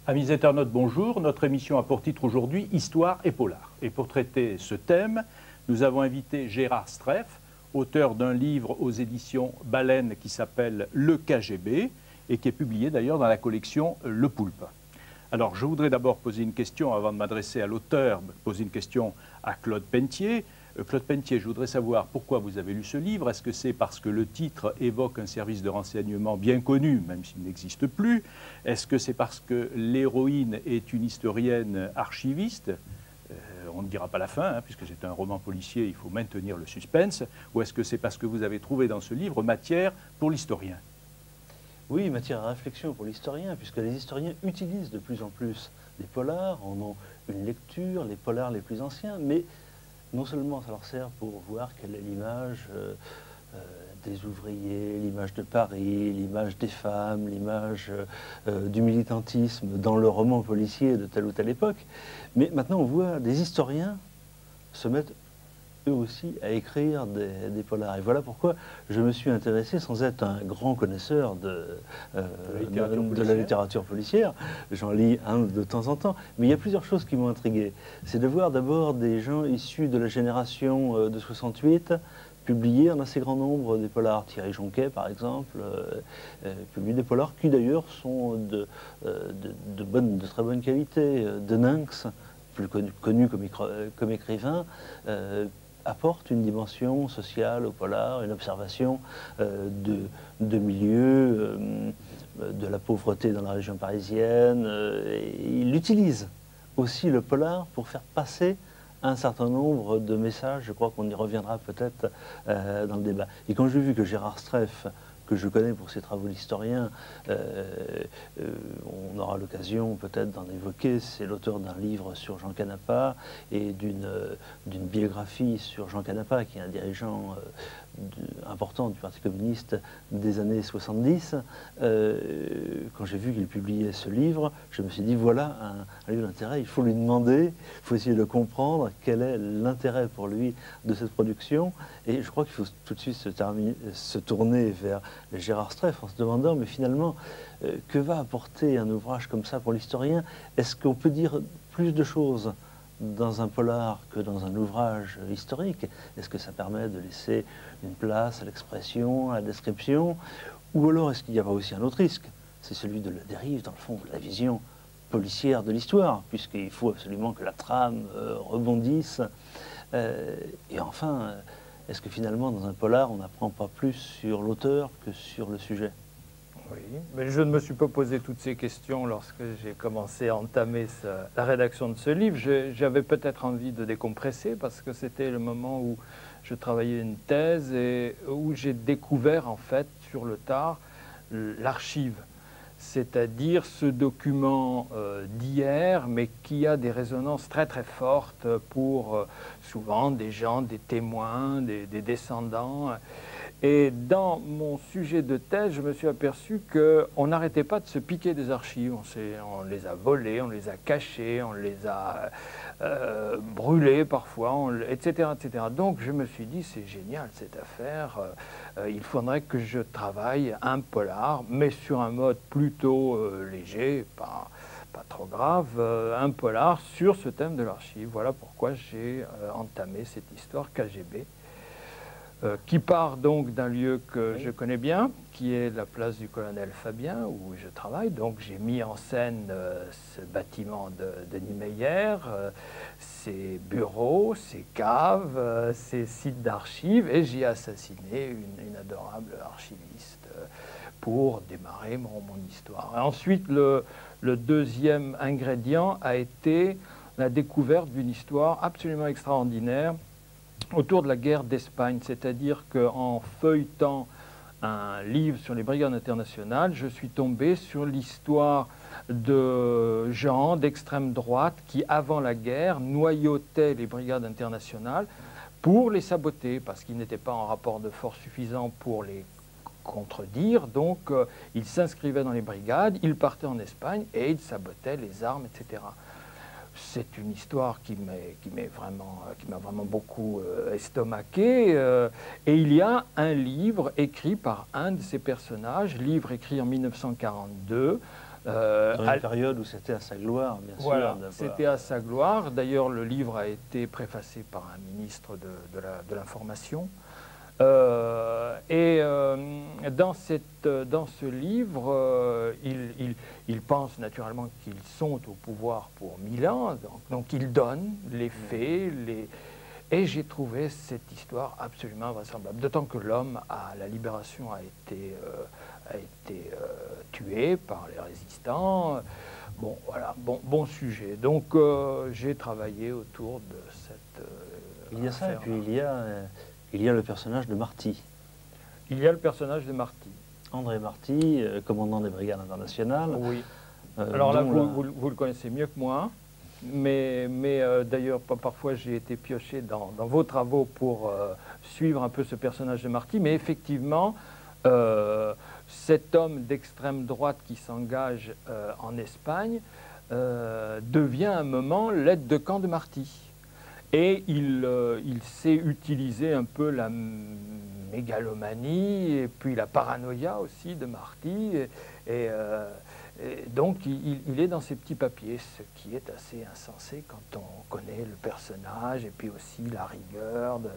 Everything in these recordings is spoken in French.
Amis internautes, bonjour. Notre émission a pour titre aujourd'hui Histoire et polar. Et pour traiter ce thème, nous avons invité Gérard Streff, auteur d'un livre aux éditions Baleine qui s'appelle Le KGB et qui est publié d'ailleurs dans la collection Le Poulpe. Alors, je voudrais d'abord poser une question avant de m'adresser à l'auteur, poser une question à Claude Pentier. Claude Pentier, je voudrais savoir pourquoi vous avez lu ce livre. Est-ce que c'est parce que le titre évoque un service de renseignement bien connu, même s'il n'existe plus? Est-ce que c'est parce que l'héroïne est une historienne archiviste? On ne dira pas la fin, hein, puisque c'est un roman policier, il faut maintenir le suspense. Ou est-ce que c'est parce que vous avez trouvé dans ce livre matière pour l'historien? Oui, matière à réflexion pour l'historien, puisque les historiens utilisent de plus en plus les polars, en ont une lecture, les polars les plus anciens, mais non seulement ça leur sert pour voir quelle est l'image des ouvriers, l'image de Paris, l'image des femmes, l'image du militantisme dans le roman policier de telle ou telle époque, mais maintenant on voit des historiens se mettre eux aussi à écrire des polars. Et voilà pourquoi je me suis intéressé, sans être un grand connaisseur de la littérature policière, j'en lis un de temps en temps, mais il y a plusieurs choses qui m'ont intrigué. C'est de voir d'abord des gens issus de la génération de 68 publier un assez grand nombre des polars. Thierry Jonquet, par exemple, publie des polars qui d'ailleurs sont de très bonne qualité. Deninx, plus connu comme écrivain, apporte une dimension sociale au polar, une observation de milieu, de la pauvreté dans la région parisienne. Il utilise aussi le polar pour faire passer un certain nombre de messages. Je crois qu'on y reviendra peut-être dans le débat. Et quand j'ai vu que Gérard Streff, que je connais pour ses travaux d'historien, on aura l'occasion peut-être d'en évoquer, c'est l'auteur d'un livre sur Jean Canapa et d'une biographie sur Jean Canapa, qui est un dirigeant important du Parti communiste des années 70. Quand j'ai vu qu'il publiait ce livre, je me suis dit, voilà un livre d'intérêt, il faut lui demander, il faut essayer de comprendre quel est l'intérêt pour lui de cette production. Et je crois qu'il faut tout de suite se tourner vers Gérard Streff en se demandant, mais finalement, que va apporter un ouvrage comme ça pour l'historien? Est-ce qu'on peut dire plus de choses dans un polar que dans un ouvrage historique? Est-ce que ça permet de laisser une place à l'expression, à la description? Ou alors est-ce qu'il n'y a pas aussi un autre risque? C'est celui de la dérive, dans le fond, de la vision policière de l'histoire, puisqu'il faut absolument que la trame rebondisse. Et enfin, est-ce que finalement, dans un polar, on n'apprend pas plus sur l'auteur que sur le sujet? Oui, mais je ne me suis pas posé toutes ces questions lorsque j'ai commencé à entamer la rédaction de ce livre. J'avais peut-être envie de décompresser parce que c'était le moment où je travaillais une thèse et où j'ai découvert en fait sur le tard l'archive, c'est-à-dire ce document d'hier mais qui a des résonances très très fortes pour souvent des gens, des témoins, des descendants. Et dans mon sujet de thèse, je me suis aperçu qu'on n'arrêtait pas de se piquer des archives. On les a volées, on les a cachées, on les a brûlées parfois, etc., etc. Donc je me suis dit, c'est génial cette affaire. Il faudrait que je travaille un polar, mais sur un mode plutôt léger, pas trop grave, un polar sur ce thème de l'archive. Voilà pourquoi j'ai entamé cette histoire KGB. Qui part donc d'un lieu que je connais bien, qui est la place du colonel Fabien, où je travaille. Donc j'ai mis en scène ce bâtiment de Denis Meyer, ses bureaux, ses caves, ses sites d'archives, et j'y ai assassiné une adorable archiviste pour démarrer mon histoire. Et ensuite, le deuxième ingrédient a été la découverte d'une histoire absolument extraordinaire autour de la guerre d'Espagne, c'est-à-dire qu'en feuilletant un livre sur les brigades internationales, je suis tombé sur l'histoire de gens d'extrême droite qui, avant la guerre, noyautaient les brigades internationales pour les saboter, parce qu'ils n'étaient pas en rapport de force suffisant pour les contredire. Donc, ils s'inscrivaient dans les brigades, ils partaient en Espagne et ils sabotaient les armes, etc. C'est une histoire qui m'a vraiment beaucoup estomaqué. Et il y a un livre écrit par un de ces personnages, livre écrit en 1942, Dans une période où c'était à sa gloire, bien voilà, sûr. c'était à sa gloire. D'ailleurs, le livre a été préfacé par un ministre de l'Information. Dans ce livre, il pense naturellement qu'ils sont au pouvoir pour 1000 ans, donc il donne les faits, et j'ai trouvé cette histoire absolument vraisemblable. D'autant que l'homme, à la libération, a été tué par les résistants. Bon, voilà, bon sujet. Donc j'ai travaillé autour de cette Il y a ça, et puis affaire-là. il y a le personnage de Marty. Il y a le personnage de Marty. André Marty, commandant des brigades internationales. Oui. Alors là, dont vous le connaissez mieux que moi, mais d'ailleurs, parfois j'ai été pioché dans vos travaux pour suivre un peu ce personnage de Marty, mais effectivement, cet homme d'extrême droite qui s'engage en Espagne devient à un moment l'aide de camp de Marty. Et il sait utiliser un peu la mégalomanie et puis la paranoïa aussi de Marty. Et donc il est dans ses petits papiers, ce qui est assez insensé quand on connaît le personnage et puis aussi la rigueur de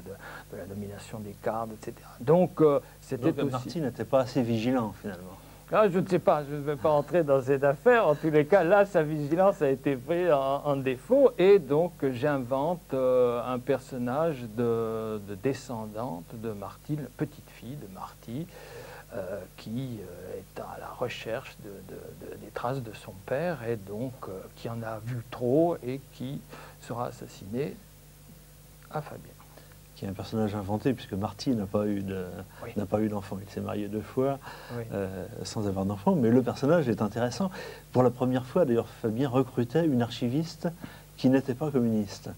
la nomination des cadres, etc. Donc c'était aussi... Marty n'était pas assez vigilant finalement. Ah, je ne sais pas, je ne vais pas entrer dans cette affaire. En tous les cas, là, sa vigilance a été prise en défaut. Et donc, j'invente un personnage de descendante de Marty, la petite fille de Marty, qui est à la recherche des traces de son père et donc qui en a vu trop et qui sera assassiné à Fabien. Qui est un personnage inventé, puisque Marty n'a pas eu d'enfant. Il s'est marié 2 fois, Oui. sans avoir d'enfant, mais le personnage est intéressant. Pour la première fois, d'ailleurs, Fabien recrutait une archiviste qui n'était pas communiste.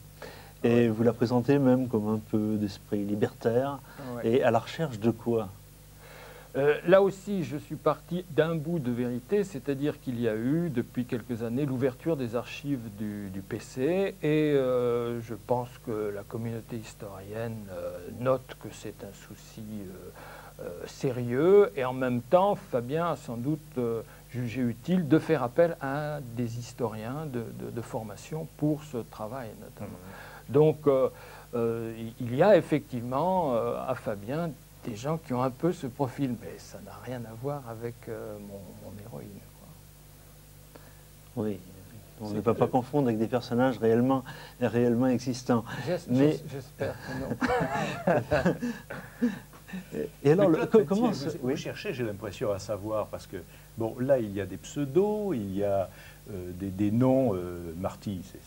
Et vous la présentez même comme un peu d'esprit libertaire, et à la recherche de quoi? Là aussi, je suis parti d'un bout de vérité, c'est-à-dire qu'il y a eu, depuis quelques années, l'ouverture des archives du PC, et je pense que la communauté historienne note que c'est un souci sérieux, et en même temps, Fabien a sans doute jugé utile de faire appel à des historiens de formation pour ce travail, notamment. Donc, il y a effectivement à Fabien des gens qui ont un peu ce profil, mais ça n'a rien à voir avec mon héroïne, quoi. Oui, on ne peut pas confondre avec des personnages réellement existants. J'espère que non. Et alors, comment vous cherchez, j'ai l'impression, à savoir, parce que, bon, là, il y a des pseudos, il y a des noms, Marty, c'est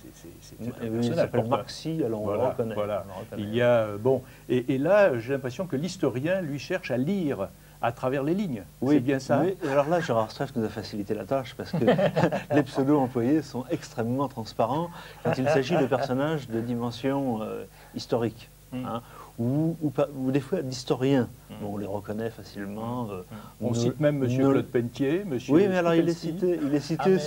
un personnage. Il s'appelle Marxy, alors on le reconnaît. Voilà. Il y a, bon, et là, j'ai l'impression que l'historien, lui, cherche à lire à travers les lignes. Oui, c'est bien ça. Oui. Alors là, Gérard Streff nous a facilité la tâche, parce que les pseudos employés sont extrêmement transparents quand il s'agit de personnages de dimension historique. Hein, ou des fois d'historiens. Bon, on les reconnaît facilement. On cite même M. Claude Pentier. Oui, mais alors il est cité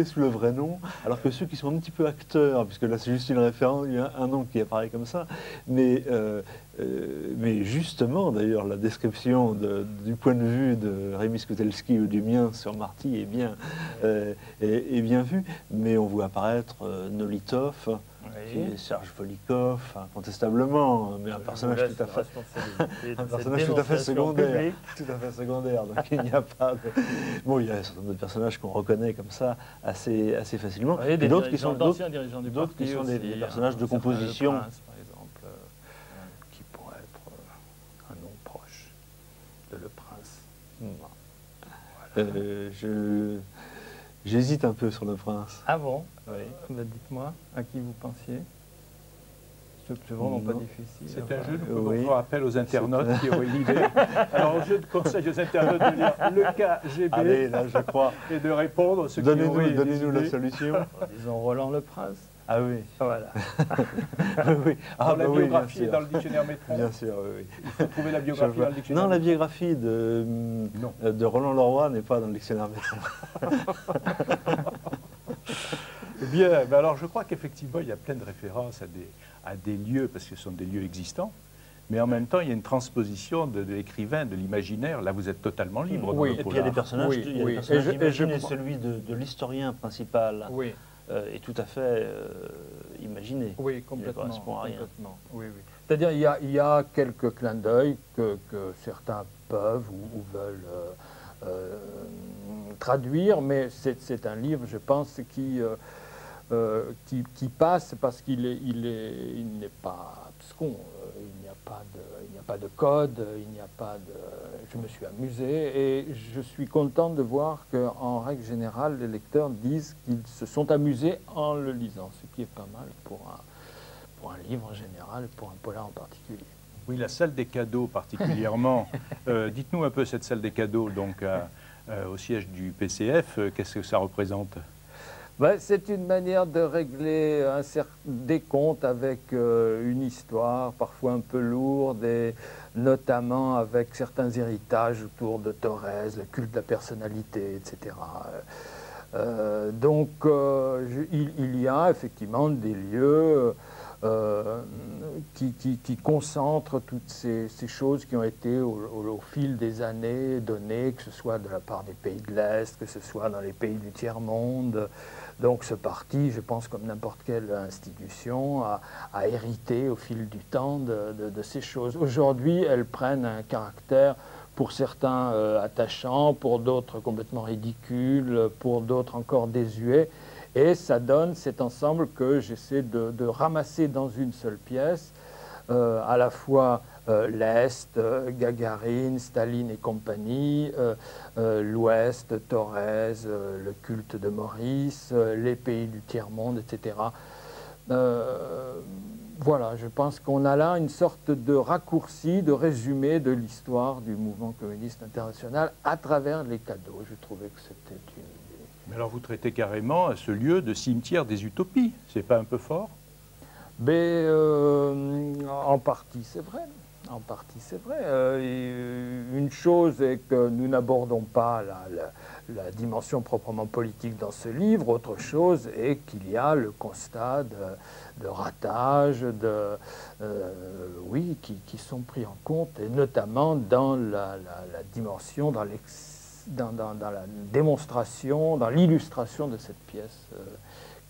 sous le vrai nom, alors que ceux qui sont un petit peu acteurs, puisque là c'est juste une référence, il y a un nom qui apparaît comme ça, mais justement, d'ailleurs, la description du point de vue de Rémi Skoutelski ou du mien sur Marty est bien vue, mais on voit apparaître Nolitov, qui est Serge Volikov, incontestablement, mais un personnage tout à fait secondaire. Tout à fait secondaire, donc il n'y a pas de... Bon, il y a un certain nombre de personnages qu'on reconnaît comme ça assez facilement, et d'autres qui sont des personnages de composition. Par exemple, qui pourrait être un nom proche de Le Prince. Voilà. J'hésite un peu sur Le Prince. Ah bon? Oui. Dites-moi, à qui vous pensiez? C'est vraiment pas difficile. C'est un jeu, oui. on appelle aux internautes qui auraient l'idée. Alors, je conseille aux internautes de lire le KGB. Allez, là, je crois. Et de répondre ceux qui auraient Donnez-nous la solution. Disons Roland Le Prince. Ah oui. Voilà. Oui. Ah, la biographie est dans le dictionnaire Métron. Bien sûr, oui. Il faut trouver la biographie dans le dictionnaire. Non, la biographie de Roland Leroy n'est pas dans le dictionnaire Métron. Bien, ben alors je crois qu'effectivement, il y a plein de références à des lieux, parce que ce sont des lieux existants, Mais en même temps, il y a une transposition de l'écrivain, de l'imaginaire. Là, vous êtes totalement libre. Oui. dans le Et puis il y a des polar. personnages, Oui, il y a des oui. personnages imaginés, crois- celui de l'historien principal Oui, est tout à fait imaginé. oui, complètement. Il ne correspond à rien. Complètement, oui, oui. C'est-à-dire il y a quelques clins d'œil que certains peuvent ou veulent traduire, mais c'est un livre, je pense, qui passe parce qu'il n'est pas abscon. Il n'y a pas de code, il n'y a pas de... Je me suis amusé et je suis content de voir qu'en règle générale, les lecteurs disent qu'ils se sont amusés en le lisant, ce qui est pas mal pour un livre en général et pour un polar en particulier. Oui, la salle des cadeaux particulièrement. Dites-nous un peu cette salle des cadeaux, donc au siège du PCF, qu'est-ce que ça représente? Ben, c'est une manière de régler des comptes avec une histoire parfois un peu lourde et notamment avec certains héritages autour de Thorez, le culte de la personnalité, etc. Il y a effectivement des lieux qui concentrent toutes ces choses qui ont été au fil des années données, que ce soit de la part des pays de l'Est, que ce soit dans les pays du tiers-monde. Donc ce parti, je pense, comme n'importe quelle institution, a hérité au fil du temps de ces choses. Aujourd'hui, elles prennent un caractère, pour certains attachant, pour d'autres complètement ridicule, pour d'autres encore désuet. Et ça donne cet ensemble que j'essaie de ramasser dans une seule pièce, à la fois l'Est, Gagarine, Staline et compagnie, l'Ouest, Thorez, le culte de Maurice, les pays du tiers-monde, etc. Voilà, je pense qu'on a là une sorte de raccourci, de résumé de l'histoire du mouvement communiste international à travers les cadeaux. Je trouvais que c'était une idée. Mais alors vous traitez carrément ce lieu de cimetière des utopies, c'est pas un peu fort? Mais en partie, c'est vrai. En partie, c'est vrai. Une chose est que nous n'abordons pas la dimension proprement politique dans ce livre. Autre chose est qu'il y a le constat de ratage, oui, qui sont pris en compte, et notamment dans la dimension, dans la démonstration, dans l'illustration de cette pièce.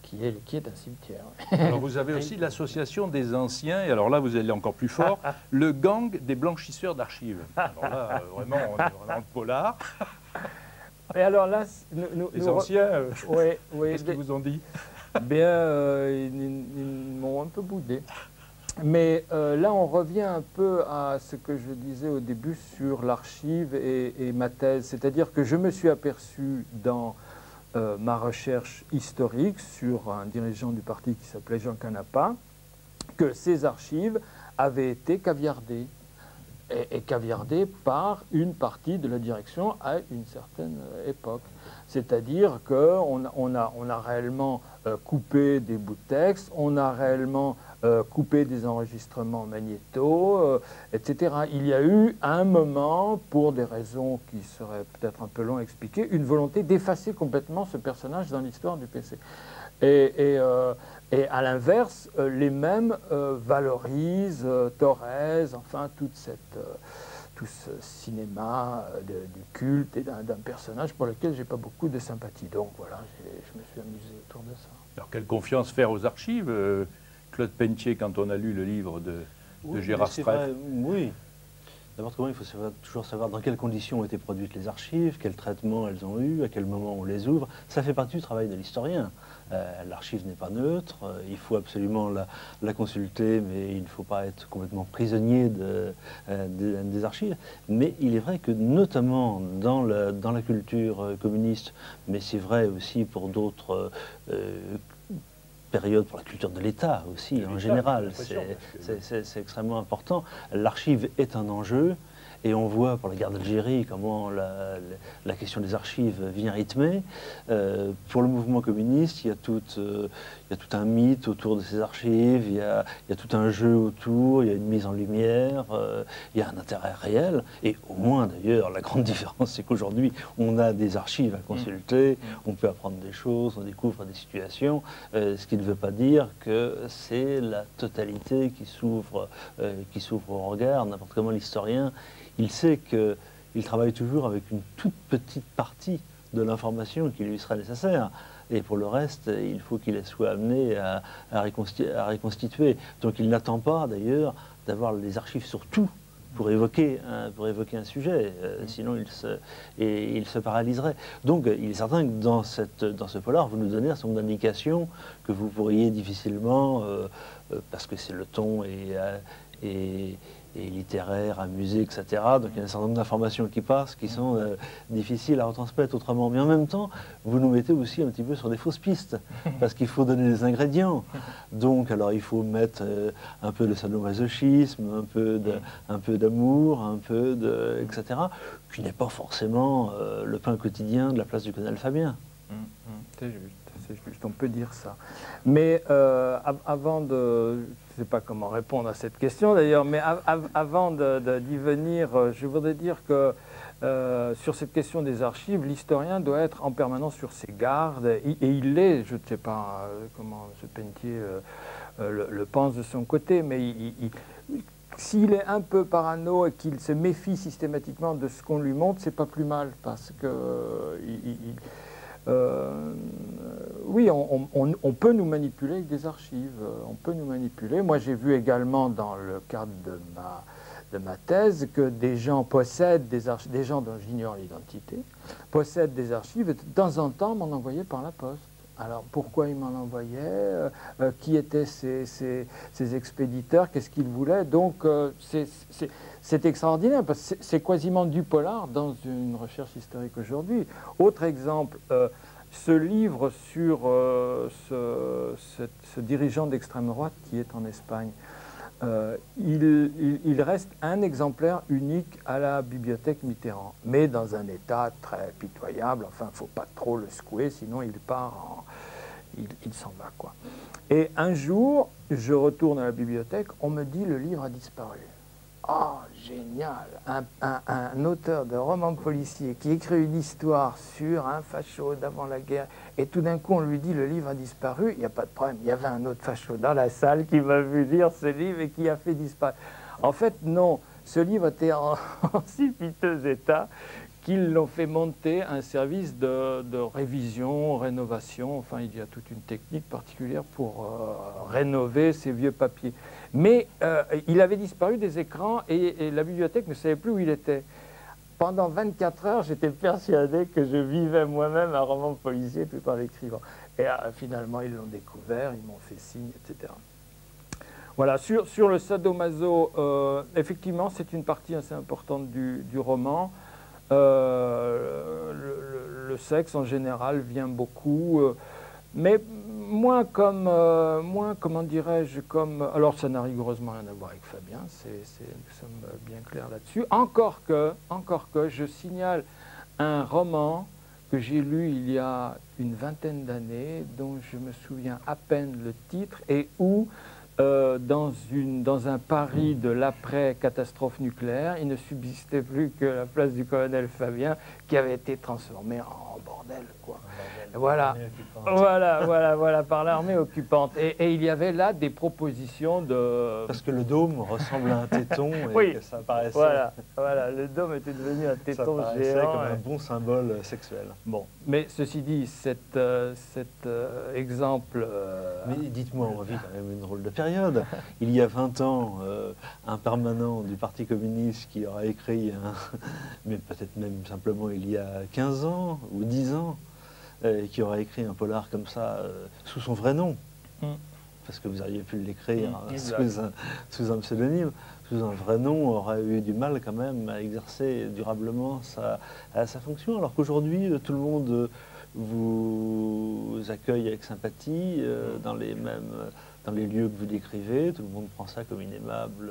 Qui est un cimetière. Alors vous avez aussi l'association des anciens, et alors là vous allez encore plus fort, le gang des blanchisseurs d'archives. Alors là, vraiment, on est vraiment dans le polar. Et alors là, Les anciens, oui, qu'est-ce qu'ils vous ont dit? Bien, ils m'ont un peu boudé. Mais là, on revient un peu à ce que je disais au début sur l'archive et ma thèse. C'est-à-dire que je me suis aperçu dans ma recherche historique sur un dirigeant du parti qui s'appelait Jean Canapa, que ces archives avaient été caviardées, et caviardées par une partie de la direction à une certaine époque. C'est-à-dire qu'on a réellement coupé des bouts de texte, on a réellement coupé des enregistrements magnéto, etc. Il y a eu à un moment, pour des raisons qui seraient peut-être un peu longues à expliquer, une volonté d'effacer complètement ce personnage dans l'histoire du PC. Et à l'inverse, les mêmes valorisent Thorez, enfin tout ce cinéma du culte et d'un personnage pour lequel j'ai pas beaucoup de sympathie. Donc voilà, je me suis amusé autour de ça. Alors quelle confiance faire aux archives, Claude Pelletier, quand on a lu le livre de Gérard Streff? Oui. D'abord, il faut toujours savoir dans quelles conditions ont été produites les archives, quel traitement elles ont eu, à quel moment on les ouvre. Ça fait partie du travail de l'historien. L'archive n'est pas neutre, il faut absolument la consulter, mais il ne faut pas être complètement prisonnier des archives. Mais il est vrai que notamment dans la culture communiste, mais c'est vrai aussi pour d'autres période pour la culture de l'État aussi, en général. C'est extrêmement important. L'archive est un enjeu Et on voit pour la guerre d'Algérie comment la question des archives vient rythmer. Pour le mouvement communiste, il y a tout un mythe autour de ces archives, il y a tout un jeu autour, il y a une mise en lumière, il y a un intérêt réel. Et au moins d'ailleurs, la grande différence, c'est qu'aujourd'hui, on a des archives à consulter, on peut apprendre des choses, on découvre des situations, ce qui ne veut pas dire que c'est la totalité qui s'ouvre au regard. N'importe comment l'historien, il sait qu'il travaille toujours avec une toute petite partie de l'information qui lui sera nécessaire. Et pour le reste, il faut qu'il soit amené à reconstituer. Donc il n'attend pas d'ailleurs d'avoir les archives sur tout pour évoquer un sujet, sinon il se paralyserait. Donc il est certain que dans ce polar, vous nous donnez un certain nombre d'indications que vous pourriez difficilement, parce que c'est le ton et littéraire, amusé, etc. Donc il y a un certain nombre d'informations qui passent, qui sont difficiles à retransmettre autrement. Mais en même temps, vous nous mettez aussi un petit peu sur des fausses pistes, parce qu'il faut donner des ingrédients. Donc alors il faut mettre un peu de sadomasochisme, un peu d'amour, etc., qui n'est pas forcément le pain quotidien de la place du colonel Fabien. C'est juste, on peut dire ça. Mais avant de... Je ne sais pas comment répondre à cette question d'ailleurs, mais avant d'y venir, je voudrais dire que sur cette question des archives, l'historien doit être en permanence sur ses gardes, et il l'est, je ne sais pas comment M. Pentier le pense de son côté, mais s'il est un peu parano et qu'il se méfie systématiquement de ce qu'on lui montre, c'est pas plus mal, parce que oui, on peut nous manipuler avec des archives, on peut nous manipuler. Moi, j'ai vu également dans le cadre de ma thèse que des gens possèdent des archives, des gens dont j'ignore l'identité, possèdent des archives et de temps en temps m'en envoyaient par la poste. Alors, pourquoi ils m'en envoyaient, qui étaient ces expéditeurs, qu'est-ce qu'ils voulaient. Donc, c'est extraordinaire, parce que c'est quasiment du polar dans une recherche historique aujourd'hui. Autre exemple, ce livre sur ce dirigeant d'extrême droite qui est en Espagne, il reste un exemplaire unique à la bibliothèque Mitterrand, mais dans un état très pitoyable. Enfin, il ne faut pas trop le secouer, sinon il part il s'en va, quoi. Et un jour, je retourne à la bibliothèque, on me dit le livre a disparu. Oh, génial! Un auteur de roman policier qui écrit une histoire sur un facho d'avant la guerre, et tout d'un coup on lui dit le livre a disparu, il n'y a pas de problème. Il y avait un autre facho dans la salle qui m'a vu lire ce livre et qui a fait disparaître. En fait, non, ce livre était en si piteux état qu'ils l'ont fait monter un service de révision, rénovation. Enfin, il y a toute une technique particulière pour rénover ces vieux papiers. Mais il avait disparu des écrans et la bibliothèque ne savait plus où il était. Pendant 24 heures, j'étais persuadé que je vivais moi-même un roman policier tout en l'écrivant. Et finalement, ils l'ont découvert, ils m'ont fait signe, etc. Voilà, sur le sadomaso, effectivement, c'est une partie assez importante du roman. Le sexe en général vient beaucoup, mais moins comment dirais-je, alors ça n'a rigoureusement rien à voir avec Fabien, nous sommes bien clairs là-dessus, encore que je signale un roman que j'ai lu il y a une vingtaine d'années, dont je me souviens à peine le titre, et où dans un Paris de l'après-catastrophe nucléaire, il ne subsistait plus que la place du colonel Fabien qui avait été transformée en bordel, quoi. Voilà, par l'armée occupante. Et il y avait là des propositions de... Parce que le dôme ressemble à un téton et oui, que ça paraissait... Voilà, le dôme était devenu un téton géant. Comme un bon symbole sexuel. Bon, mais ceci dit, cet exemple... Mais dites-moi, on vit quand même une drôle de période. Il y a 20 ans, un permanent du Parti communiste qui aura écrit, mais peut-être même simplement il y a 15 ans ou 10 ans, qui aura écrit un polar comme ça sous son vrai nom, parce que vous auriez pu l'écrire sous un pseudonyme, sous un vrai nom, aurait eu du mal quand même à exercer durablement sa fonction, alors qu'aujourd'hui tout le monde vous accueille avec sympathie dans les lieux que vous décrivez, tout le monde prend ça comme une aimable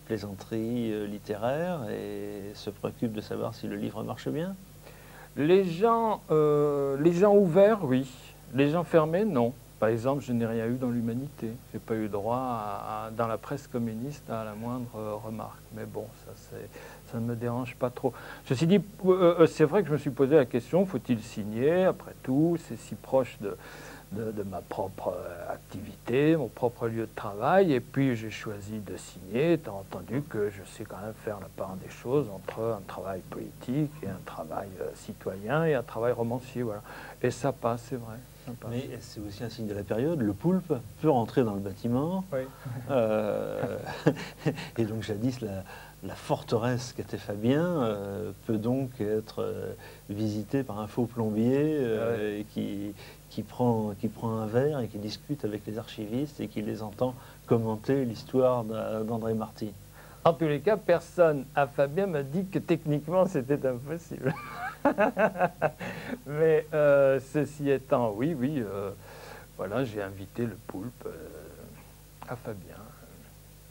plaisanteries littéraires et se préoccupe de savoir si le livre marche bien? Les gens ouverts, oui. Les gens fermés, non. Par exemple, je n'ai rien eu dans l'Humanité. Je n'ai pas eu droit, dans la presse communiste, à la moindre remarque. Mais bon, ça ne me dérange pas trop. Ceci dit, c'est vrai que je me suis posé la question, faut-il signer? Après tout, c'est si proche de ma propre activité, mon propre lieu de travail. Et puis, j'ai choisi de signer, étant entendu que je sais quand même faire la part des choses entre un travail politique et un travail citoyen et un travail romancier. Voilà. Et ça passe, c'est vrai. Mais c'est aussi un signe de la période. Le poulpe peut rentrer dans le bâtiment. Oui. Et donc, jadis, la forteresse qu'était Fabien peut donc être visitée par un faux plombier qui prend un verre et qui discute avec les archivistes et qui les entend commenter l'histoire d'André Marty. En tous les cas, personne à Fabien m'a dit que techniquement c'était impossible. Mais ceci étant, oui, voilà, j'ai invité le poulpe à Fabien.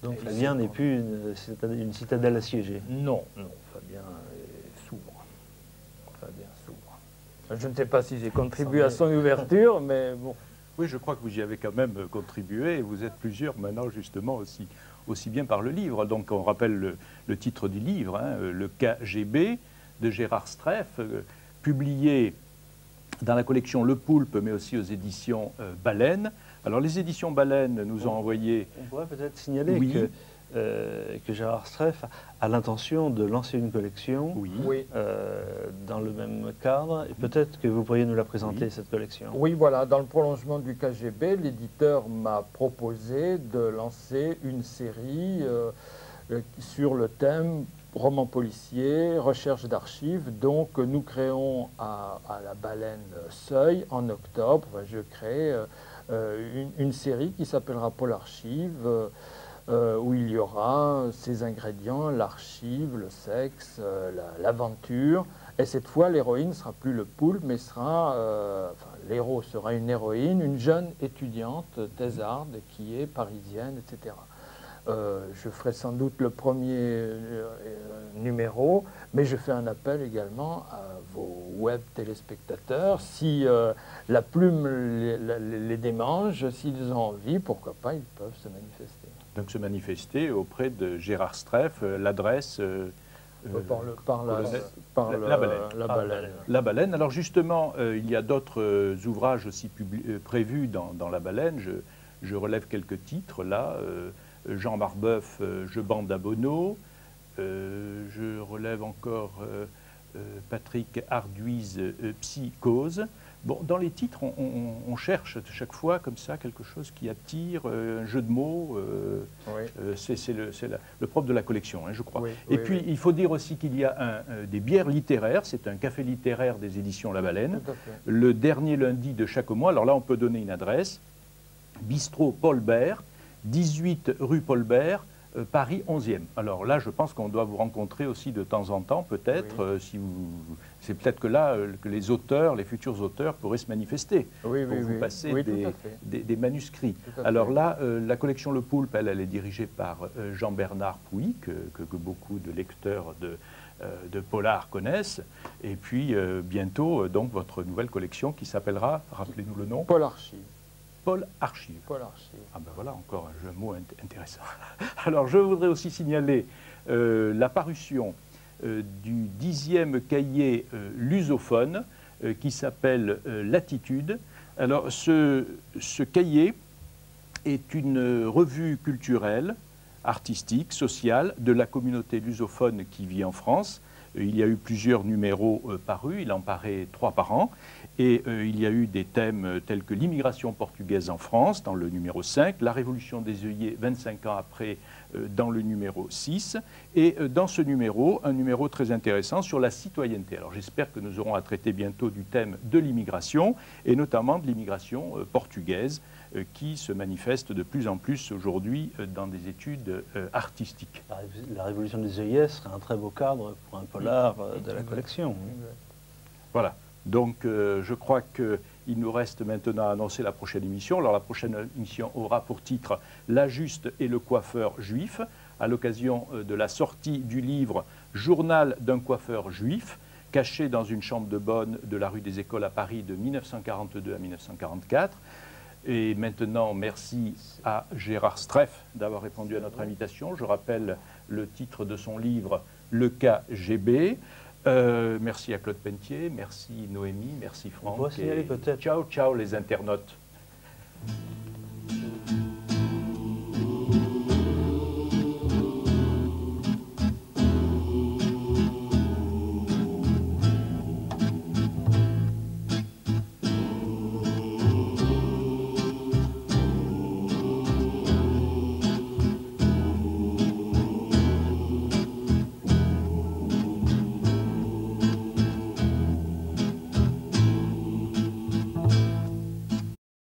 Donc Fabien n'est plus une citadelle assiégée. Non, Fabien s'ouvre. Fabien s'ouvre. Je ne sais pas si j'ai contribué à son ouverture, mais bon. Oui, je crois que vous y avez quand même contribué, et vous êtes plusieurs maintenant justement aussi bien par le livre. Donc on rappelle le titre du livre, hein, le KGB de Gérard Streff, publié dans la collection Le Poulpe, mais aussi aux éditions Baleine. Alors les éditions Baleine nous ont envoyé... On pourrait peut-être signaler oui. que Gérard Streff a l'intention de lancer une collection dans le même cadre. Et peut-être que vous pourriez nous la présenter, cette collection. Oui, voilà, dans le prolongement du KGB, l'éditeur m'a proposé de lancer une série sur le thème roman policier, recherche d'archives. Donc nous créons à la Baleine Seuil, en octobre, je crée une série qui s'appellera Polarchive, où il y aura ces ingrédients, l'archive, le sexe, l'aventure. Et cette fois, l'héroïne ne sera plus le poulpe, mais l'héros sera une héroïne, une jeune étudiante thésarde qui est parisienne, etc. Je ferai sans doute le premier numéro, mais je fais un appel également à vos web téléspectateurs. Si la plume les démange, s'ils ont envie, pourquoi pas, ils peuvent se manifester. Donc se manifester auprès de Gérard Streff, l'adresse... La Baleine. La Baleine. Alors justement, il y a d'autres ouvrages aussi prévus dans La Baleine. Je relève quelques titres là. Jean Marbeuf, Je bande à Bonneau. Je relève encore Patrick Arduise, Psychose. Bon, dans les titres, on cherche chaque fois comme ça quelque chose qui attire, un jeu de mots. C'est le propre de la collection, hein, je crois. Et puis, il faut dire aussi qu'il y a des bières littéraires. C'est un café littéraire des éditions La Baleine. Le dernier lundi de chaque mois. Alors là, on peut donner une adresse. Bistrot Paul Bert, 18 rue Paul Bert, Paris 11e. Alors là, je pense qu'on doit vous rencontrer aussi de temps en temps, peut-être. C'est peut-être que là, que les auteurs, les futurs auteurs pourraient se manifester pour vous passer des manuscrits. Alors là, la collection Le Poulpe, elle est dirigée par Jean-Bernard Pouy, que beaucoup de lecteurs de polar connaissent. Et puis, bientôt, donc, votre nouvelle collection qui s'appellera, rappelez-nous le nom. Polarchive. Polarchive. Polarchive. Ah ben voilà, encore un mot intéressant. Alors, je voudrais aussi signaler la parution du 10e cahier lusophone qui s'appelle Latitude. Alors, ce cahier est une revue culturelle, artistique, sociale de la communauté lusophone qui vit en France. Il y a eu plusieurs numéros parus, il en paraît 3 par an. Et il y a eu des thèmes tels que l'immigration portugaise en France, dans le numéro 5, la révolution des œillets 25 ans après, dans le numéro 6, et dans ce numéro, un numéro très intéressant sur la citoyenneté. Alors j'espère que nous aurons à traiter bientôt du thème de l'immigration, et notamment de l'immigration portugaise, qui se manifeste de plus en plus aujourd'hui dans des études artistiques. La révolution des œillets serait un très beau cadre pour un polar de la collection. Voilà. Donc, je crois qu'il nous reste maintenant à annoncer la prochaine émission. Alors, la prochaine émission aura pour titre « La juste et le coiffeur juif ». à l'occasion de la sortie du livre « Journal d'un coiffeur juif », caché dans une chambre de bonne de la rue des Écoles à Paris de 1942 à 1944. Et maintenant, merci à Gérard Streff d'avoir répondu à notre invitation. Je rappelle le titre de son livre « Le KGB ». Merci à Claude Pentier, merci Noémie, merci Franck. On va signaler peut-être. Ciao, ciao les internautes.